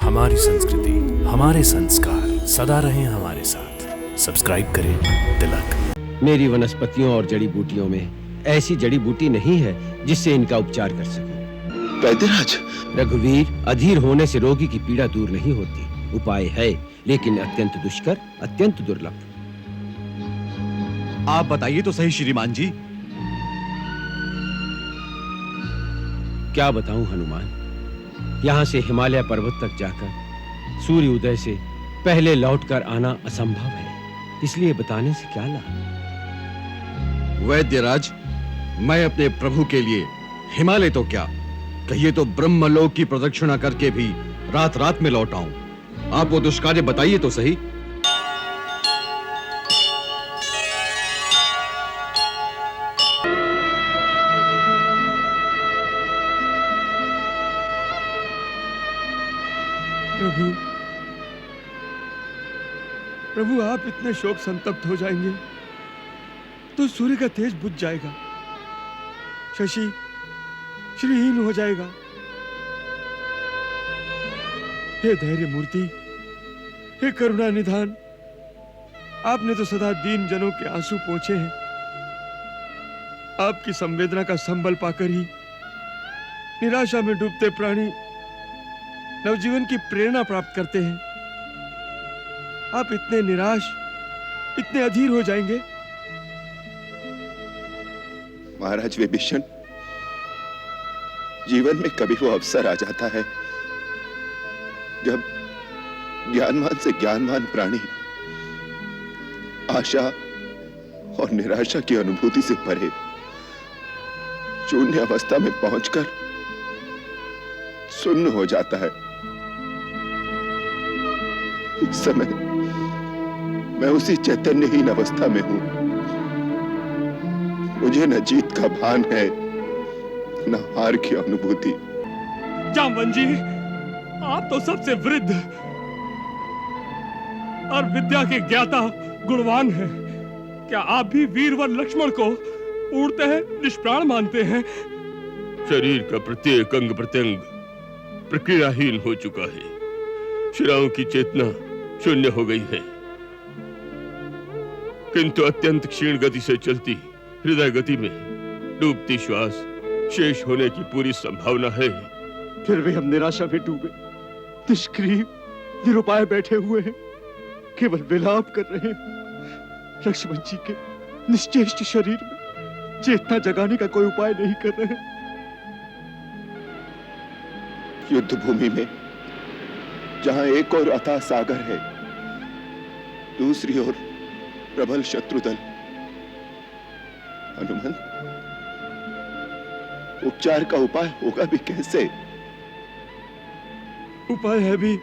हमारी संस्कृति, हमारे संस्कार सदा रहें हमारे साथ। सब्सक्राइब करें तिलक। मेरी वनस्पतियों और जड़ी बूटियों में ऐसी जड़ी बूटी नहीं है जिससे इनका उपचार कर सकूं। वैद्यराज, रघुवीर, अधीर होने से रोगी की पीड़ा दूर नहीं होती। उपाय है, लेकिन अत्यंत दुष्कर, अत्यंत दुर्लभ। आप बताइए तो सही श्रीमान जी। क्या बताऊं हनुमान, यहां से हिमालय पर्वत तक जाकर सूर्य उदय से पहले लौटकर आना असंभव है, इसलिए बताने से क्या लाभ। वैद्यराज, मैं अपने प्रभु के लिए हिमालय तो क्या, कहिए तो ब्रह्मलोक की प्रदक्षिणा करके भी रात रात में लौट आऊं। आप वो दुष्कार्य बताइए तो सही। प्रभु, आप इतने शोक संतप्त हो जाएंगे तो सूर्य का तेज बुझ जाएगा, शशि श्रीहीन हो जाएगा। हे धैर्य मूर्ति, हे करुणा निधान, आपने तो सदा दीन जनों के आंसू पोंछे हैं। आपकी संवेदना का संबल पाकर ही निराशा में डूबते प्राणी नवजीवन की प्रेरणा प्राप्त करते हैं। आप इतने निराश, इतने अधीर हो जाएंगे। महाराज विभीषण, जीवन में कभी वो अवसर आ जाता है जब ज्ञानवान से ज्ञानवान प्राणी आशा और निराशा की अनुभूति से परे शून्य अवस्था में पहुंचकर सुन्न हो जाता है। इस समय मैं उसी चैतन्यहीन अवस्था में हूं। मुझे न जीत का भान है, न हार की अनुभूति। जामवन जी, आप तो सबसे वृद्ध और विद्या के ज्ञाता गुणवान हैं। क्या आप भी वीरवर लक्ष्मण को उड़ते हैं निष्प्राण मानते हैं? शरीर का प्रत्येक अंग प्रत्यंग प्रक्रियाहीन हो चुका है। शिराओं की चेतना शून्य हो गई है, किंतु अत्यंत क्षीण गति से चलती हृदय गति में डूबती श्वास शेष होने की पूरी संभावना है। फिर भी हम निराशा में डूबे, निष्क्रिय, निरुपाय बैठे हुए हैं, केवल विलाप कर रहे हैं। लक्ष्मण जी के निश्चेष्ट शरीर में चेतना जगाने का कोई उपाय नहीं कर रहे हैं। युद्ध भूमि में जहां एक ओर अथाह सागर है, दूसरी ओर प्रबल शत्रु दल। हनुमान, उपचार का उपाय होगा भी कैसे? उपाय है भी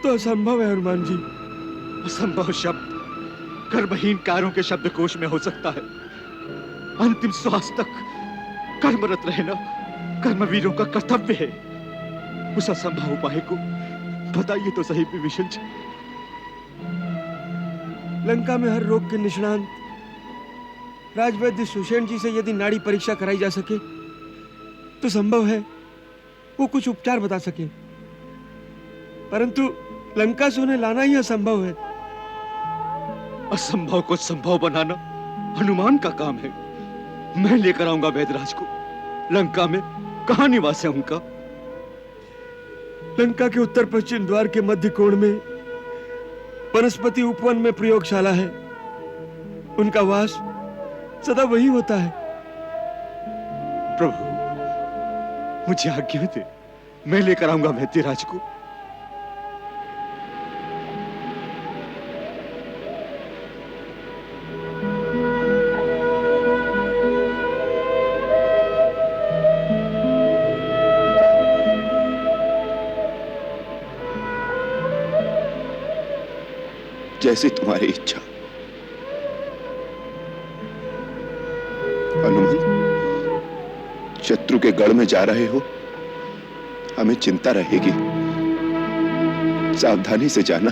तो असंभव है हनुमान जी। असंभव शब्द कर्महीन कारों के शब्दकोश में हो सकता है। अंतिम श्वास तक कर्मरत रहना कर्मवीरों का कर्तव्य है। उस असंभव उपाय को बताइए तो सही विभीषण जी। लंका में हर रोग के निष्णांत राजवैद्य सुषेण जी से यदि नाड़ी परीक्षा कराई जा सके तो संभव है वो कुछ उपचार बता सके, परंतु लंका से उन्हें लाना ही असंभव है। असंभव को संभव बनाना हनुमान का काम है। मैं लेकर आऊंगा वैद्यराज को। लंका में कहां निवास है उनका? लंका के उत्तर पश्चिम द्वार के मध्य कोण में वनस्पति उपवन में प्रयोगशाला है। उनका वास सदा वही होता है। प्रभु, मुझे आज्ञा दे, मैं लेकर आऊंगा वैद्यराज को। जैसी तुम्हारी इच्छा। हनुमान, शत्रु के गढ़ में जा रहे हो, हमें चिंता रहेगी, सावधानी से जाना।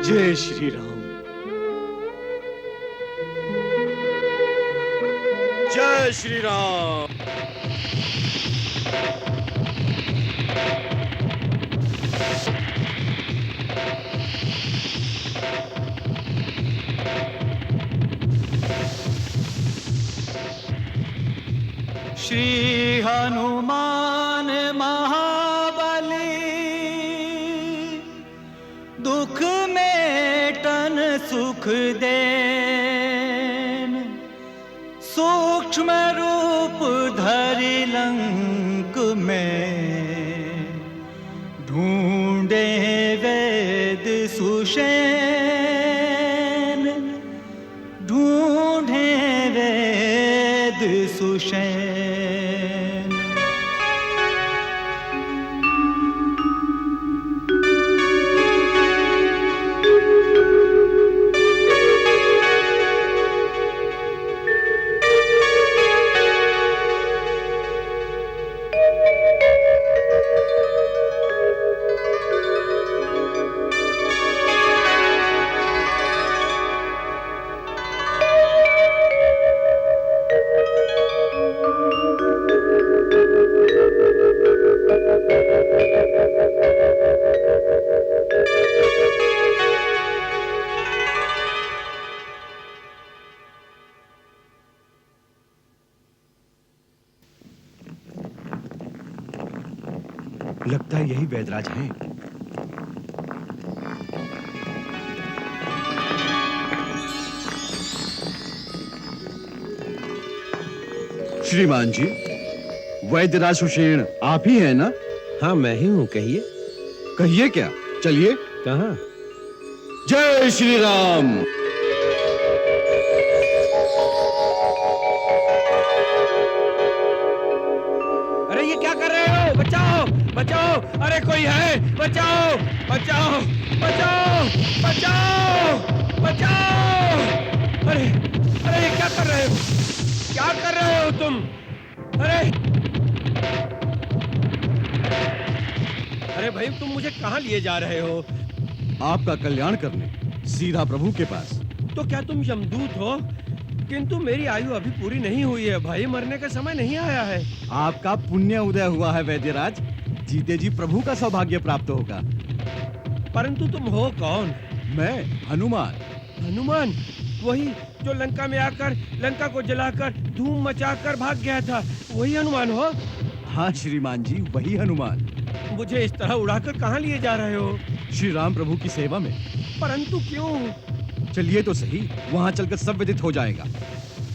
जय श्री राम। जय श्री राम। श्री हनुमान महाबली, दुख मेटन सुख देन, सूक्ष्म रूप धरि लंक में, ढूंढे वेद सुषेण, ढूंढे वेद सुषेण। लगता है यही वैदराज हैं। श्रीमान जी, वैद्यराज सुषेण आप ही हैं ना? हाँ, मैं ही हूँ। कहिए। कहिए क्या? चलिए। कहाँ? जय श्री राम। अरे ये क्या कर रहे हो? बचाओ, बचाओ! अरे कोई है? बचाओ, बचाओ, बचाओ, बचाओ, बचाओ! अरे अरे ये क्या कर रहे हो? क्या कर रहे हो तुम? अरे भाई, तुम मुझे कहाँ लिए जा रहे हो? आपका कल्याण करने, सीधा प्रभु के पास। तो क्या तुम यमदूत हो? किंतु मेरी आयु अभी पूरी नहीं हुई है भाई, मरने का समय नहीं आया है। आपका पुण्य उदय हुआ है वैद्यराज, जीते जी प्रभु का सौभाग्य प्राप्त होगा। परंतु तुम हो कौन? मैं हनुमान। हनुमान? वही जो लंका में आकर लंका को जलाकर धूम मचाकर भाग गया था, वही हनुमान हो? हाँ श्रीमान जी, वही हनुमान। मुझे इस तरह उड़ाकर कहाँ लिए जा रहे हो? श्री राम प्रभु की सेवा में। परंतु क्यों? चलिए तो सही, वहाँ चलकर सब विदित हो जाएगा।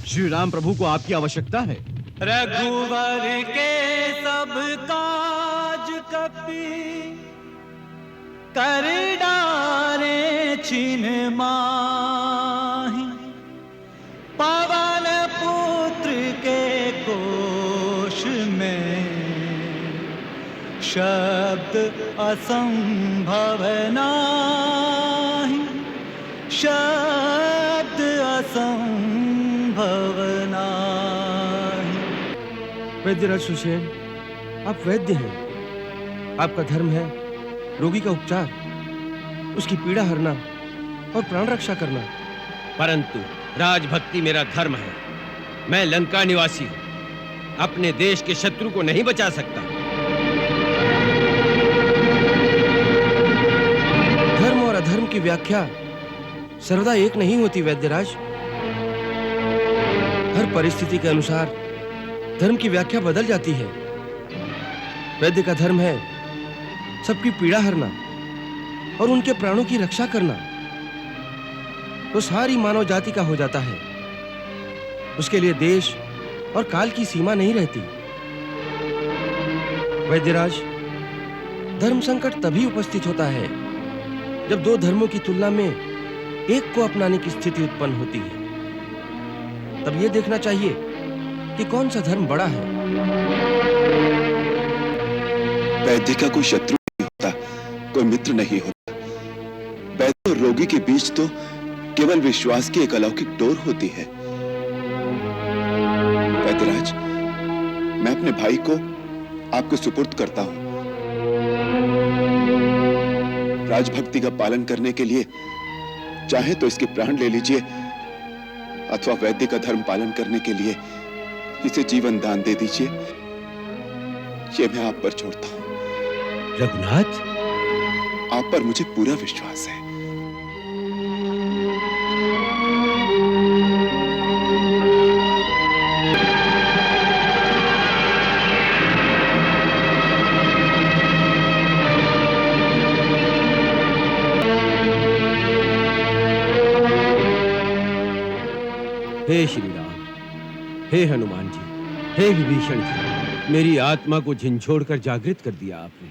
श्री राम प्रभु को आपकी आवश्यकता है। रघुवर के सब काज कपि, कर डारे छिन माहि, पवन पुत्र के कोश में, शब्द असंभव नाहि, शब्द असंभव नाहि। वैद्यराज सुषेण, आप वैद्य हैं। आपका धर्म है रोगी का उपचार, उसकी पीड़ा हरना और प्राण रक्षा करना। परंतु राजभक्ति मेरा धर्म है। मैं लंका निवासी हूँ, अपने देश के शत्रु को नहीं बचा सकता। धर्म और अधर्म की व्याख्या सर्वदा एक नहीं होती वैद्यराज। हर परिस्थिति के अनुसार धर्म की व्याख्या बदल जाती है। वैद्य का धर्म है सबकी पीड़ा हरना और उनके प्राणों की रक्षा करना। तो सारी मानव जाति का हो जाता है। उसके लिए देश और काल की सीमा नहीं रहती। वैद्यराज, धर्म संकट तभी उपस्थित होता है जब दो धर्मों की तुलना में एक को अपनाने की स्थिति उत्पन्न होती है। तब यह देखना चाहिए कि कौन सा धर्म बड़ा है। वैद्य का कोई शत्रु नहीं होता, कोई मित्र नहीं होता। वैद्य और रोगी के बीच तो केवल विश्वास की एक अलौकिक डोर होती है। वैद्यराज, मैं अपने भाई को आपको सुपुर्द करता हूं। राजभक्ति का पालन करने के लिए चाहे तो इसके प्राण ले लीजिए, अथवा वैद्य का धर्म पालन करने के लिए इसे जीवन दान दे दीजिए। ये मैं आप पर छोड़ता हूं। रघुनाथ, आप पर मुझे पूरा विश्वास है। हे श्री राम, हे हनुमान जी, हे विभीषण जी, मेरी आत्मा को झिंझोड़कर जागृत कर दिया आपने।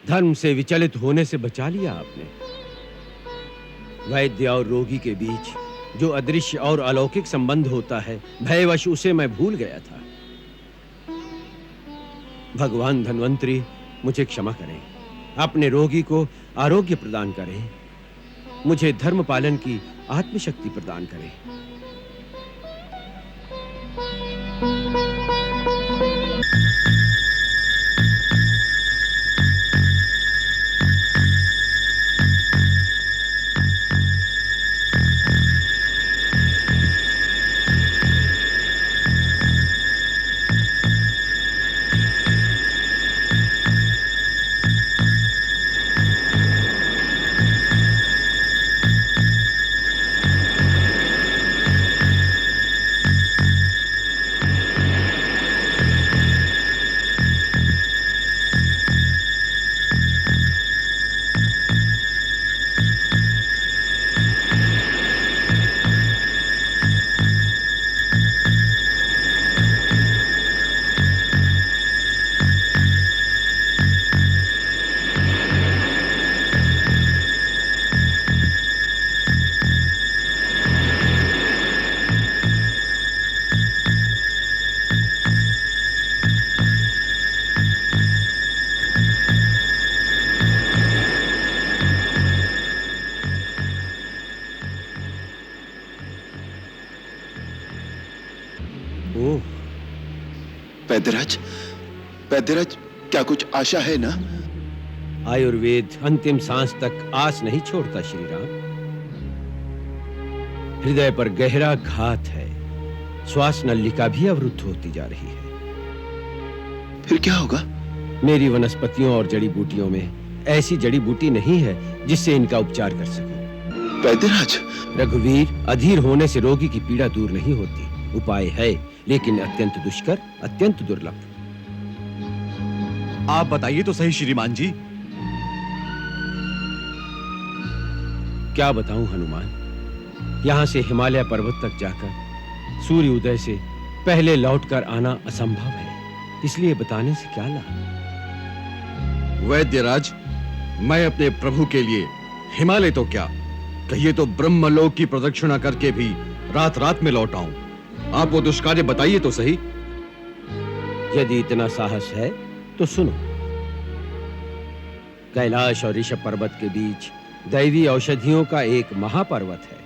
धर्म से विचलित होने से बचा लिया आपने। वैद्य और रोगी के बीच जो अदृश्य और अलौकिक संबंध होता है, भयवश उसे मैं भूल गया था। भगवान धन्वंतरी मुझे क्षमा करें, अपने रोगी को आरोग्य प्रदान करें, मुझे धर्म पालन की आत्मशक्ति प्रदान करें। वैद्यराज, वैद्यराज, क्या कुछ आशा है ना? आयुर्वेद अंतिम सांस तक आस नहीं छोड़ता श्री राम। हृदय पर गहरा घात है, श्वास नलिका भी अवरुद्ध होती जा रही है। फिर क्या होगा? मेरी वनस्पतियों और जड़ी बूटियों में ऐसी जड़ी बूटी नहीं है जिससे इनका उपचार कर सकूं। वैद्यराज, रघुवीर, अधीर होने से रोगी की पीड़ा दूर नहीं होती। उपाय है, लेकिन अत्यंत दुष्कर, अत्यंत दुर्लभ। आप बताइए तो सही श्रीमान जी। क्या बताऊं हनुमान, यहां से हिमालय पर्वत तक जाकर सूर्य उदय से पहले लौटकर आना असंभव है, इसलिए बताने से क्या लाभ। वैद्यराज, मैं अपने प्रभु के लिए हिमालय तो क्या, कहिए तो ब्रह्मलोक की प्रदक्षिणा करके भी रात रात में लौट आऊं। आप वो दुष्कार्य बताइए तो सही। यदि इतना साहस है तो सुनो। कैलाश और ऋषभ पर्वत के बीच दैवी औषधियों का एक महापर्वत है।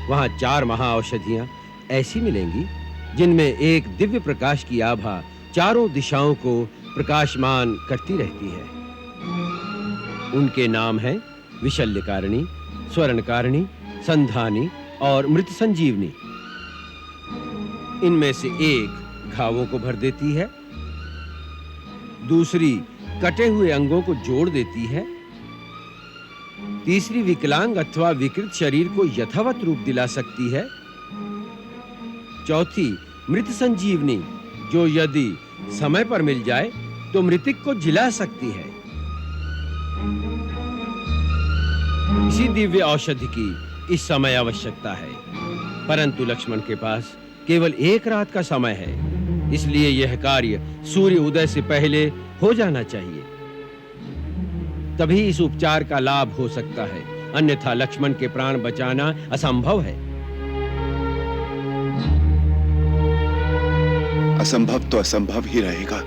वहां 4 महाऔषधियां ऐसी मिलेंगी जिनमें एक दिव्य प्रकाश की आभा चारों दिशाओं को प्रकाशमान करती रहती है। उनके नाम हैं विशल्यकारिणी, स्वर्णकारिणी, संधानी और मृत संजीवनी। इनमें से एक घावों को भर देती है, दूसरी कटे हुए अंगों को जोड़ देती है, तीसरी विकलांग अथवा विकृत शरीर को यथावत रूप दिला सकती है, चौथी मृत संजीवनी, जो यदि समय पर मिल जाए तो मृतक को जिला सकती है। इसी दिव्य औषधि की इस समय आवश्यकता है, परंतु लक्ष्मण के पास केवल 1 रात का समय है, इसलिए यह कार्य सूर्य उदय से पहले हो जाना चाहिए। तभी इस उपचार का लाभ हो सकता है, अन्यथा लक्ष्मण के प्राण बचाना असंभव है। असंभव तो असंभव ही रहेगा।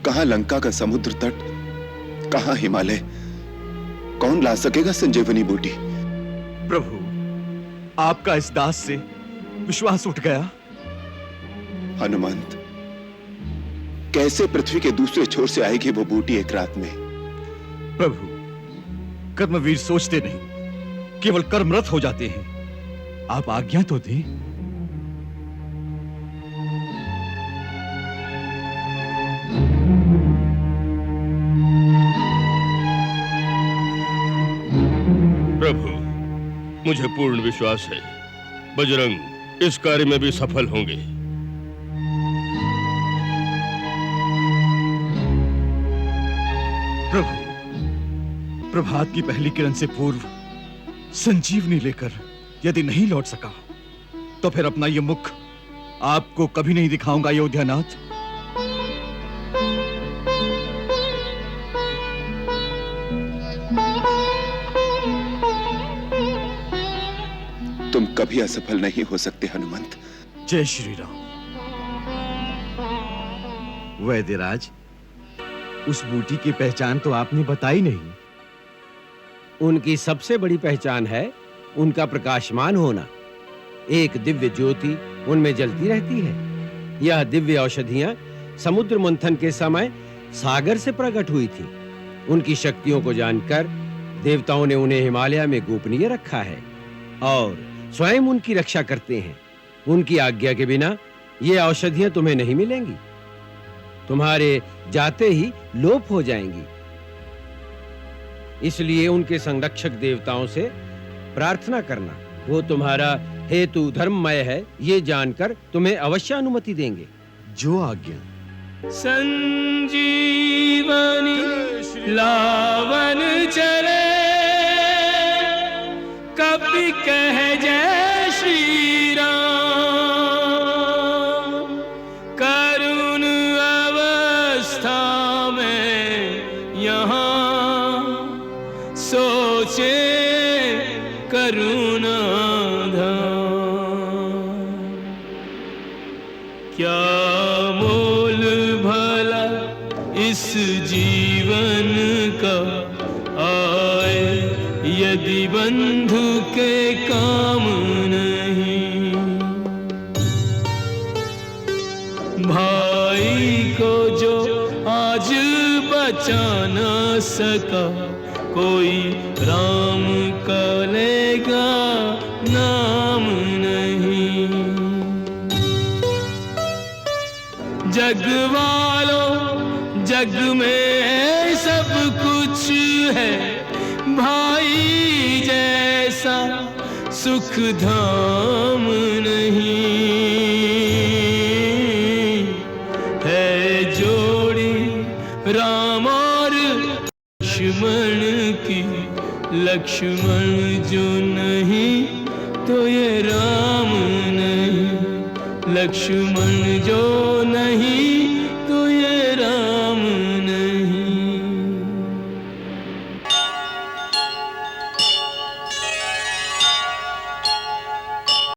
कहां लंका का समुद्र तट, कहां हिमालय, कौन ला सकेगा संजीवनी बूटी? प्रभु, आपका इस दास से विश्वास उठ गया। हनुमंत, कैसे पृथ्वी के दूसरे छोर से आएगी वो बूटी 1 रात में? प्रभु, कर्मवीर सोचते नहीं, केवल कर्मरत हो जाते हैं। आप आज्ञा तो दें। प्रभु, मुझे पूर्ण विश्वास है बजरंग इस कार्य में भी सफल होंगे। प्रभु, प्रभात की पहली किरण से पूर्व संजीवनी लेकर यदि नहीं लौट सका तो फिर अपना ये मुख आपको कभी नहीं दिखाऊंगा अयोध्यानाथ। तुम कभी असफल नहीं हो सकते हनुमंत। जय श्री राम। वैद्यराज, उस बूटी की पहचान तो आपने बताई नहीं। उनकी सबसे बड़ी पहचान है उनका प्रकाशमान होना। एक दिव्य ज्योति उनमें जलती रहती है। यह दिव्य औषधियां समुद्र मंथन के समय सागर से प्रकट हुई थी। उनकी शक्तियों को जानकर देवताओं ने उन्हें हिमालय में गोपनीय रखा है और स्वयं उनकी रक्षा करते हैं। उनकी आज्ञा के बिना ये औषधियां तुम्हें नहीं मिलेंगी। तुम्हारे जाते ही लोप हो जाएंगी। इसलिए उनके संरक्षक देवताओं से प्रार्थना करना। वो तुम्हारा हेतु धर्ममय है ये जानकर तुम्हें अवश्य अनुमति देंगे। जो आज्ञा। संजीवनी लावन चले, कभी कह जय श्री राम। करुण अवस्था में यहाँ सोचे करुणा धाम। क्या मोल भला इस जीवन का आए, यदि बंधु के काम नहीं। भाई को जो आज बचा न सका, कोई राम का लेगा नाम नहीं। जग वालों, जग में सब कुछ है, भाई जैसा सुख धाम नहीं। है जोड़ी राम और लक्ष्मण की, लक्ष्मण जो नहीं तो ये राम नहीं। लक्ष्मण जो नहीं